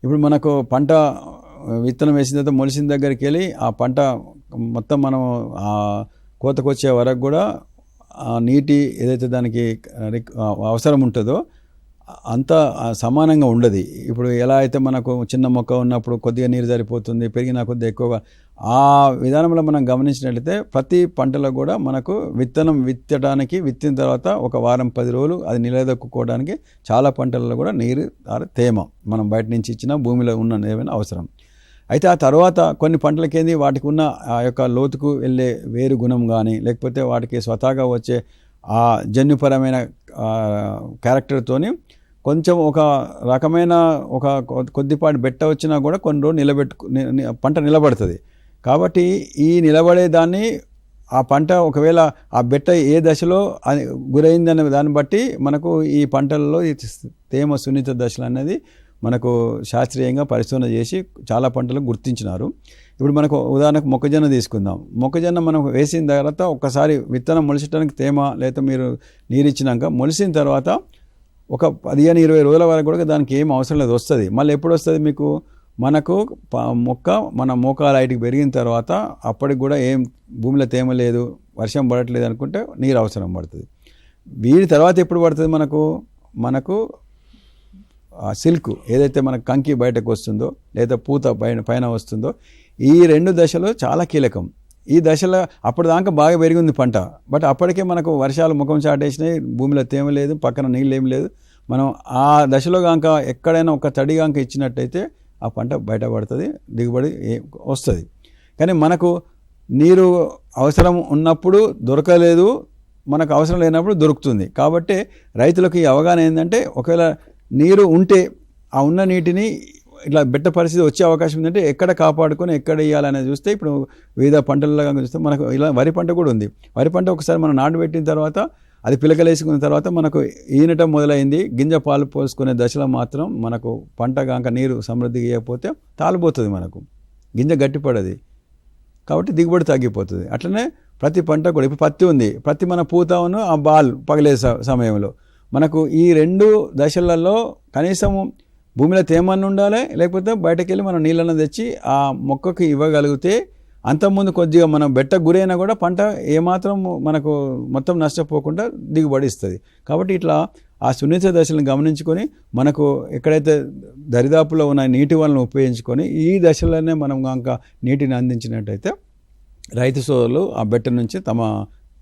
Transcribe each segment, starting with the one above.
ఇప్పుడు మనకు పంట విత్తనం వేసిన తర్వాత మొలిసిన దగ్గరికి వెళ్ళి ఆ పంట మొత్తం మనం ఆ కోతకొచ్చే వరకు కూడా ఆ నీటి ఏదైతే దానికి అవసరం ఉంటుందో అంత సమానంగా ఉండదు. ఇప్పుడు ఎలా అయితే మనకు చిన్న మొక్క ఉన్నప్పుడు కొద్దిగా నీరు సరిపోతుంది, పెరిగినా కొద్దిగా ఎక్కువగా, ఆ విధానంలో మనం గమనించినట్లయితే ప్రతి పంటలో కూడా మనకు విత్తనం విత్తడానికి విత్తిన తర్వాత ఒక వారం 10 రోజులు అది నిలదొక్కుకోవడానికి చాలా పంటలలో కూడా నీరు తేమ మనం బయట నుంచి ఇచ్చిన భూమిలో ఉన్న ఏమైనా అవసరం. అయితే ఆ తర్వాత కొన్ని పంటలకేంది వాటికి ఉన్న ఆ యొక్క లోతుకు వెళ్ళే వేరు గుణం కానీ లేకపోతే వాటికి స్వతహాగా వచ్చే ఆ జన్యుపరమైన క్యారెక్టర్తోని కొంచెం ఒక రకమైన ఒక కొద్దిపాటి బెట్ట వచ్చినా కూడా కొన్ని రోజులు పంట నిలబడుతుంది. కాబట్టి ఈ నిలబడే దాన్ని ఆ పంట ఒకవేళ ఆ బెట్ట ఏ దశలో గురైందనే దాన్ని బట్టి మనకు ఈ పంటలలో ఈ తేమ సున్నిత దశలు అనేది మనకు శాస్త్రీయంగా పరిశోధన చేసి చాలా పంటలు గుర్తించినారు. ఇప్పుడు మనకు ఉదాహరణకు మొక్కజొన్న తీసుకుందాం. మొక్కజొన్న మనం వేసిన తర్వాత ఒక్కసారి విత్తనం మొలిచడానికి తేమ లేదా మీరు నీరు ఇచ్చినాక మొలిసిన తర్వాత ఒక 15-20 రోజుల వరకు కూడా దానికి ఏం అవసరం లేదు, వస్తుంది. మళ్ళీ ఎప్పుడు వస్తుంది మీకు, మనకు మొక్క మన మోకాల హైట్కి పెరిగిన తర్వాత అప్పటికి కూడా ఏం భూమిలో తేమ లేదు, వర్షం పడట్లేదు అనుకుంటే నీరు అవసరం పడుతుంది. వీటి తర్వాత ఎప్పుడు పడుతుంది మనకు సిల్క్ ఏదైతే మనకు కంకి బయటకు వస్తుందో లేదా పూత పైన వస్తుందో, ఈ 2 దశలు చాలా కీలకం. ఈ దశలో అప్పటిదాకా బాగా పెరిగింది పంట, బట్ అప్పటికే మనకు వర్షాలు ముఖం చాటేసినాయి, భూమిలో తేమ లేదు, పక్కన నీళ్ళు ఏం లేదు. మనం ఆ దశలో కాక ఎక్కడైనా ఒక తడి కాక ఇచ్చినట్టయితే ఆ పంట బయటపడుతుంది, దిగుబడి వస్తుంది. కానీ మనకు నీరు అవసరం ఉన్నప్పుడు దొరకలేదు, మనకు అవసరం లేనప్పుడు దొరుకుతుంది. కాబట్టి రైతులకు ఈ అవగాహన ఏంటంటే ఒకవేళ నీరు ఉంటే ఆ ఉన్న నీటిని ఇట్లా బెట్ట పరిస్థితి వచ్చే అవకాశం ఉందంటే ఎక్కడ కాపాడుకొని ఎక్కడ వేయాలనేది చూస్తే ఇప్పుడు వివిధ పంటలలో చూస్తే మనకు ఇలా వరి పంట కూడా ఉంది. వరి పంట ఒకసారి మనం నాటుబెట్టిన తర్వాత అది పిలకలేసుకున్న తర్వాత మనకు ఈనటం మొదలైంది, గింజ పాలు పోసుకునే దశలో మాత్రం మనకు పంట కాక నీరు సమృద్ధి ఇవ్వకపోతే తాలిపోతుంది, మనకు గింజ గట్టిపడది, కాబట్టి దిగుబడి తగ్గిపోతుంది. అట్లనే ప్రతి పంట కూడా ఇప్పుడు పత్తి ఉంది, పత్తి మన పూతను ఆ బాల్ పగిలే సమయంలో మనకు ఈ 2 దశలలో కనీసం భూమిలో తేమన్న ఉండాలి, లేకపోతే బయటకు వెళ్ళి మనం నీళ్ళను తెచ్చి ఆ మొక్కకి ఇవ్వగలిగితే అంతకుముందు కొద్దిగా మనం బెట్ట గురైనా కూడా పంట ఏమాత్రం మనకు మొత్తం నష్టపోకుండా దిగుబడి ఇస్తుంది. కాబట్టి ఇట్లా ఆ సున్నిత దశలను గమనించుకొని మనకు ఎక్కడైతే దరిదాపులో ఉన్న నీటి వలన ఉపయోగించుకొని ఈ దశలోనే మనం కనుక నీటిని అందించినట్టయితే రైతు సోదరులు ఆ బెట్ట నుంచి తమ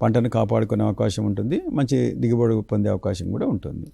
పంటను కాపాడుకునే అవకాశం ఉంటుంది, మంచి దిగుబడి పొందే అవకాశం కూడా ఉంటుంది.